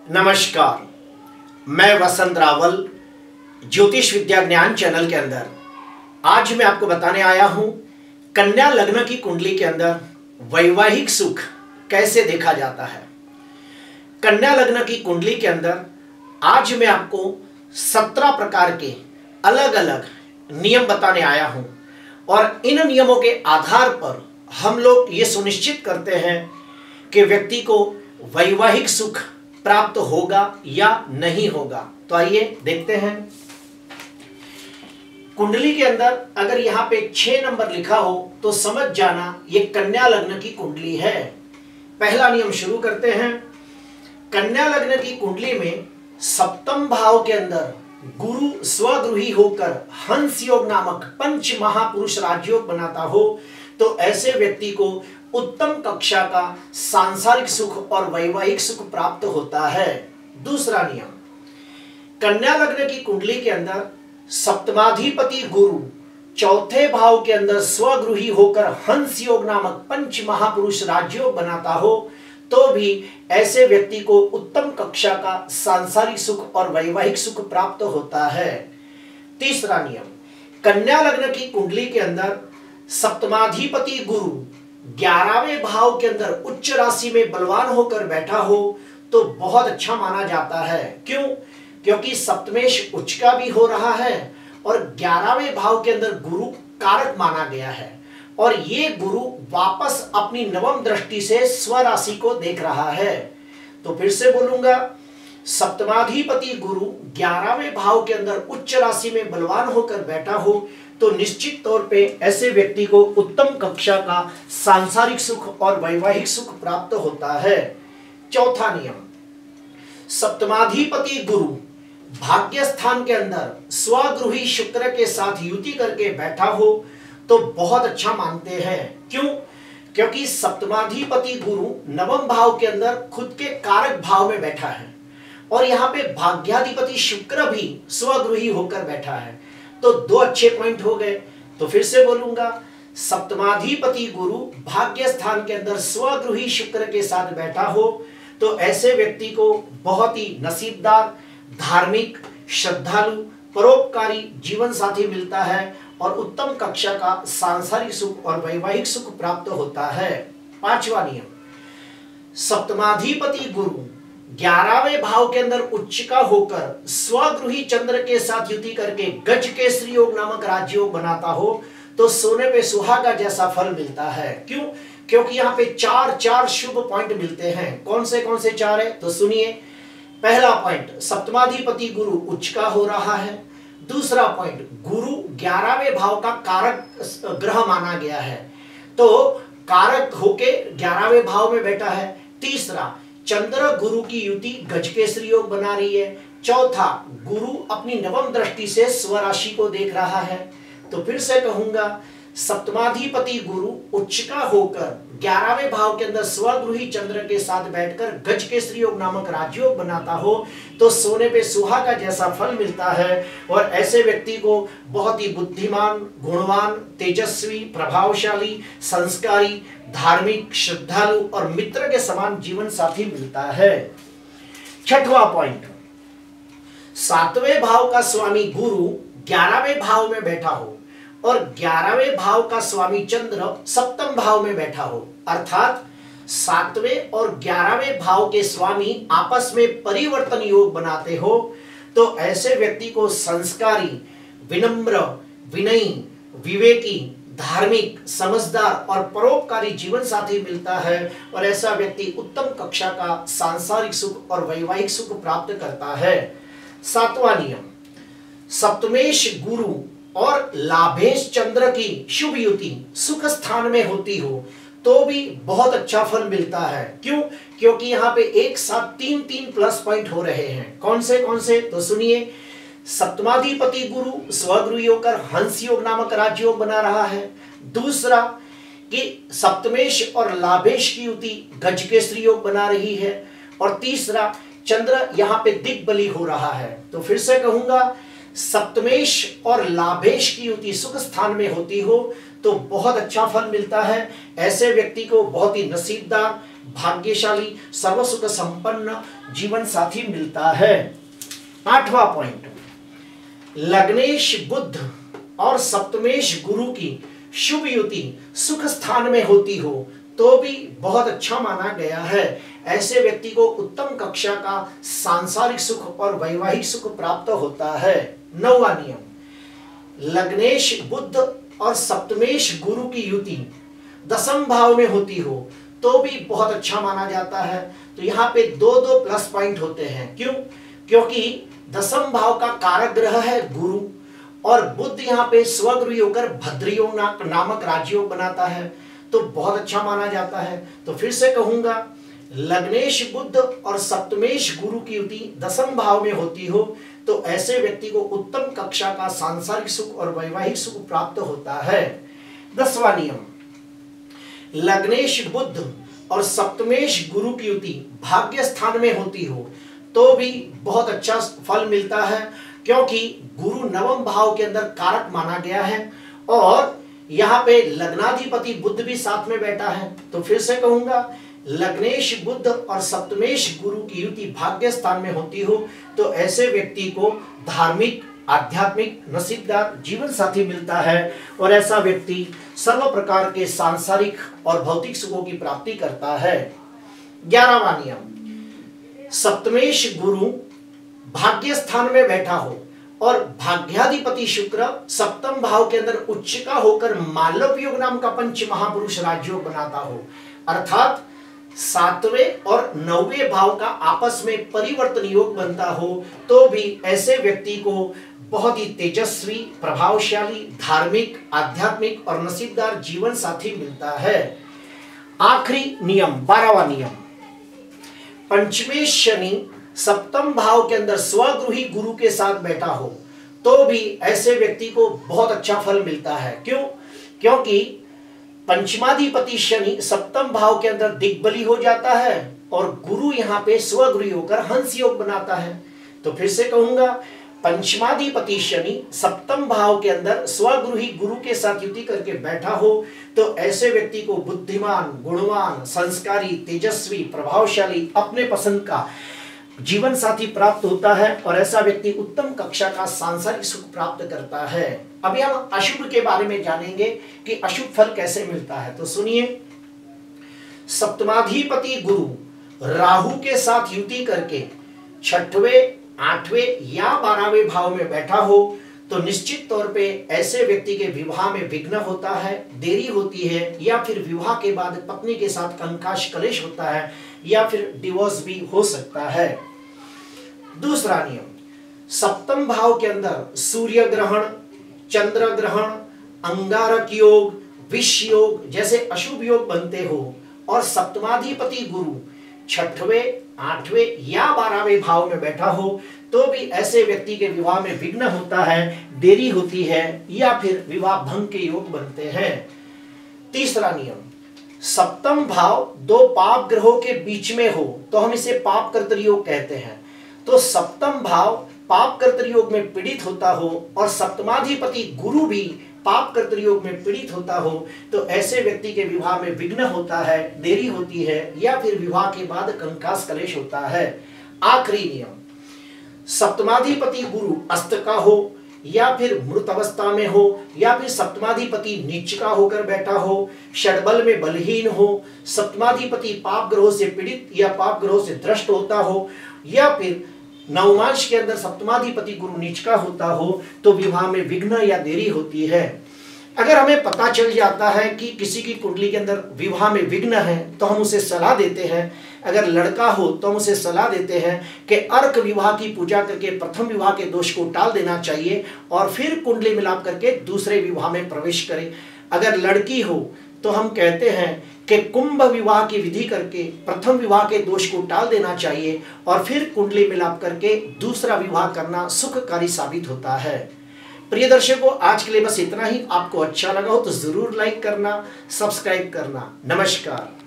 नमस्कार, मैं वसंत रावल ज्योतिष विद्या ज्ञान चैनल के अंदर आज मैं आपको बताने आया हूं कन्या लग्न की कुंडली के अंदर वैवाहिक सुख कैसे देखा जाता है। कन्या लग्न की कुंडली के अंदर आज मैं आपको 17 प्रकार के अलग अलग नियम बताने आया हूं और इन नियमों के आधार पर हम लोग ये सुनिश्चित करते हैं कि व्यक्ति को वैवाहिक सुख प्राप्त होगा या नहीं होगा। तो आइए देखते हैं। कुंडली के अंदर अगर यहाँ पे 6 नंबर लिखा हो तो समझ जाना ये कन्या लग्न की कुंडली है। पहला नियम शुरू करते हैं। कन्या लग्न की कुंडली में सप्तम भाव के अंदर गुरु स्वगृही होकर हंस योग नामक पंच महापुरुष राजयोग बनाता हो तो ऐसे व्यक्ति को उत्तम कक्षा का सांसारिक सुख और वैवाहिक सुख प्राप्त होता है। दूसरा नियम, कन्या लग्न की कुंडली के अंदर सप्तमाधिपति गुरु चौथे भाव के अंदर स्वगृही होकर हंस योग नामक पंच महापुरुष राजयोग बनाता हो तो भी ऐसे व्यक्ति को उत्तम कक्षा का सांसारिक सुख और वैवाहिक सुख प्राप्त होता है। तीसरा नियम, कन्या लग्न की कुंडली के अंदर सप्तमाधिपति गुरु 11वें भाव के अंदर उच्च राशि में बलवान होकर बैठा हो तो बहुत अच्छा माना जाता है। क्यों? क्योंकि सप्तमेश उच्च का भी हो रहा है और 11वें भाव के अंदर गुरु कारक माना गया है और ये गुरु वापस अपनी नवम दृष्टि से स्वराशि को देख रहा है। तो फिर से बोलूंगा, सप्तमाधिपति गुरु 11वें भाव के अंदर उच्च राशि में बलवान होकर बैठा हो तो निश्चित तौर पे ऐसे व्यक्ति को उत्तम कक्षा का सांसारिक सुख और वैवाहिक सुख प्राप्त होता है। चौथा नियम, सप्तमाधिपति गुरु भाग्य स्थान के अंदर स्वगृही शुक्र के साथ युति करके बैठा हो तो बहुत अच्छा मानते हैं। क्यों? क्योंकि सप्तमाधिपति गुरु नवम भाव के अंदर खुद के कारक भाव में बैठा है और यहाँ पे भाग्याधिपति शुक्र भी स्वगृही होकर बैठा है। तो 2 अच्छे पॉइंट हो गए। तो फिर से बोलूंगा, सप्तमाधिपति गुरु भाग्य स्थान के अंदर स्वगृही शुक्र के साथ बैठा हो तो ऐसे व्यक्ति को बहुत ही नसीबदार, धार्मिक, श्रद्धालु, परोपकारी जीवन साथी मिलता है और उत्तम कक्षा का सांसारिक सुख और वैवाहिक सुख प्राप्त होता है। पांचवा नियम, सप्तमाधिपति गुरु 11वें भाव के अंदर उच्च का होकर स्वगृही चंद्र के साथ युति करके गज केसरी योग नामक राजयोग बनाता हो तो सोने पे सुहागा जैसा फल मिलता है। क्यों? क्योंकि यहाँ पे 4 शुभ पॉइंट मिलते हैं। कौन से 4 है तो सुनिए। पहला पॉइंट, सप्तमाधिपति गुरु उच्च का हो रहा है। दूसरा पॉइंट, गुरु 11वें भाव का कारक ग्रह माना गया है तो कारक होके 11वें भाव में बैठा है। तीसरा, चंद्र गुरु की युति गजकेसरी योग बना रही है। चौथा, गुरु अपनी नवम दृष्टि से स्वराशि को देख रहा है। तो फिर से कहूंगा, सप्तमाधिपति गुरु उच्च का होकर 11वें भाव के अंदर स्वगृही चंद्र के साथ बैठकर गजकेसरी योग नामक राजयोग बनाता हो तो सोने पे सुहागा जैसा फल मिलता है और ऐसे व्यक्ति को बहुत ही बुद्धिमान, गुणवान, तेजस्वी, प्रभावशाली, संस्कारी, धार्मिक, श्रद्धालु और मित्र के समान जीवन साथी मिलता है। छठवां पॉइंट, 7वें भाव का स्वामी गुरु 11वें भाव में बैठा हो और 11वें भाव का स्वामी चंद्र सप्तम भाव में बैठा हो, अर्थात 7वें और 11वें भाव के स्वामी आपस में परिवर्तन योग बनाते हो तो ऐसे व्यक्ति को संस्कारी, विनम्र, विनयी, विवेकी, धार्मिक, समझदार और परोपकारी जीवन साथी मिलता है और ऐसा व्यक्ति उत्तम कक्षा का सांसारिक सुख और वैवाहिक सुख प्राप्त करता है। 7वां नियम, सप्तमेश गुरु और लाभेश चंद्र की शुभ युति सुख स्थान में होती हो तो भी बहुत अच्छा फल मिलता है। क्यों? क्योंकि यहाँ पे एक साथ 3 प्लस पॉइंट हो रहे हैं। कौन से तो सुनिए, सप्तमाधिपति गुरु स्वगृही होकर हंस योग नामक राजयोग बना रहा है। दूसरा कि सप्तमेश और लाभेश की युति गजकेसरी योग बना रही है और तीसरा, चंद्र यहाँ पे दिग्बली हो रहा है। तो फिर से कहूंगा, सप्तमेश और लाभेश की युति सुख स्थान में होती हो तो बहुत अच्छा फल मिलता है। ऐसे व्यक्ति को बहुत ही नसीबदार, भाग्यशाली, सर्व सुख संपन्न जीवन साथी मिलता है। 8वां पॉइंट, लग्नेश बुध और सप्तमेश गुरु की शुभ युति सुख स्थान में होती हो तो भी बहुत अच्छा माना गया है। ऐसे व्यक्ति को उत्तम कक्षा का सांसारिक सुख और वैवाहिक सुख प्राप्त होता है। 9वां नियम, लग्नेश बुध और सप्तमेश गुरु की युति दसम भाव में होती हो तो भी बहुत अच्छा माना जाता है। तो यहाँ पे दो दो प्लस पॉइंट होते हैं। क्यों? क्योंकि दसम भाव का कारक ग्रह है गुरु और बुध यहाँ पे स्वगृही होकर भद्रयोग नामक राजयोग बनाता है, तो बहुत अच्छा माना जाता है। तो फिर से कहूंगा, लग्नेश बुध और सप्तमेश गुरु की युति दसम भाव में होती हो तो ऐसे व्यक्ति को उत्तम कक्षा का सांसारिक सुख और वैवाहिक सुख प्राप्त होता है। 10वां नियम, लग्नेश बुध और सप्तमेश गुरु की युति भाग्य स्थान में होती हो तो भी बहुत अच्छा फल मिलता है, क्योंकि गुरु नवम भाव के अंदर कारक माना गया है और यहाँ पे लग्नाधिपति बुध भी साथ में बैठा है। तो फिर से कहूंगा, लग्नेश बुध और सप्तमेश गुरु की युति भाग्य स्थान में होती हो तो ऐसे व्यक्ति को धार्मिक, आध्यात्मिक, नसीबदार जीवन साथी मिलता है और ऐसा व्यक्ति सर्व प्रकार के सांसारिक और भौतिक सुखों की प्राप्ति करता है। 11वां नियम, सप्तमेश गुरु भाग्य स्थान में बैठा हो और भाग्याधिपति शुक्र सप्तम भाव के अंदर उच्च का होकर मालव योग नाम का पंच महापुरुष राजयोग बनाता हो, अर्थात 7वें और 9वें भाव का आपस में परिवर्तन योग बनता हो तो भी ऐसे व्यक्ति को बहुत ही तेजस्वी, प्रभावशाली, धार्मिक, आध्यात्मिक और नसीबदार जीवन साथी मिलता है। आखिरी नियम, 12वां नियम, पंचमेश शनि सप्तम भाव के अंदर स्वगृही गुरु के साथ बैठा हो तो भी ऐसे व्यक्ति को बहुत अच्छा फल मिलता है। क्यों? क्योंकि पंचमाधिपति शनि सप्तम भाव के अंदर दिग्बली हो जाता है और गुरु यहाँ पे स्वगृही होकर हंस योग बनाता है। तो फिर से कहूंगा, पंचमाधिपति शनि सप्तम भाव के अंदर स्वगृही गुरु के साथ युति करके बैठा हो तो ऐसे व्यक्ति को बुद्धिमान, गुणवान, संस्कारी, तेजस्वी, प्रभावशाली, अपने पसंद का जीवन साथी प्राप्त होता है और ऐसा व्यक्ति उत्तम कक्षा का सांसारिक सुख प्राप्त करता है। अभी हम अशुभ के बारे में जानेंगे कि अशुभ फल कैसे मिलता है। तो सुनिए, सप्तमाधिपति गुरु राहु के साथ युति करके 6वें, 8वें या 12वें भाव में बैठा हो तो निश्चित तौर पे ऐसे व्यक्ति के विवाह में विघ्न होता है, देरी होती है या फिर विवाह के बाद पत्नी के साथ कंकाश कलेश होता है या फिर डिवोर्स भी हो सकता है। दूसरा नियम, सप्तम भाव के अंदर सूर्य ग्रहण, चंद्र ग्रहण, अंगारक योग, विष योग जैसे अशुभ योग बनते हो और सप्तमाधिपति गुरु 6वें, 8वें या 12वें भाव में बैठा हो तो भी ऐसे व्यक्ति के विवाह में विघ्न होता है, देरी होती है या फिर विवाह भंग के योग बनते हैं। तीसरा नियम, सप्तम भाव दो पाप ग्रहों के बीच में हो तो हम इसे पाप कर्तृयोग कहते हैं। तो सप्तम भाव पाप कर्तृयोग में पीड़ित होता हो और सप्तमाधिपति गुरु भी पाप कर्तृयोग में पीड़ित होता हो तो ऐसे व्यक्ति के विवाह में विघ्न होता है, देरी होती है या फिर विवाह के बाद कंकास कलेश होता है। आखिरी नियम, सप्तमाधिपति गुरु अस्त का हो या फिर मृत अवस्था में हो या फिर सप्तमाधिपति नीच का होकर बैठा हो, षड्बल में बलहीन हो, सप्तमाधिपति पाप ग्रहों से पीड़ित या पाप ग्रहों से द्रष्ट होता हो या फिर नवमांश के अंदर सप्तमाधिपति गुरु नीच का होता हो तो विवाह में विघ्न या देरी होती है। अगर हमें पता चल जाता है कि किसी की कुंडली के अंदर विवाह में विघ्न है तो हम उसे सलाह देते हैं। अगर लड़का हो तो हम उसे सलाह देते हैं कि अर्क विवाह की पूजा करके प्रथम विवाह के दोष को टाल देना चाहिए और फिर कुंडली मिलाप करके दूसरे विवाह में प्रवेश करें। अगर लड़की हो तो हम कहते हैं कि कुंभ विवाह की विधि करके प्रथम विवाह के दोष को टाल देना चाहिए और फिर कुंडली मिलाप करके दूसरा विवाह करना सुखकारी साबित होता है। प्रिय दर्शकों, आज के लिए बस इतना ही। आपको अच्छा लगा हो तो जरूर लाइक करना, सब्सक्राइब करना। नमस्कार।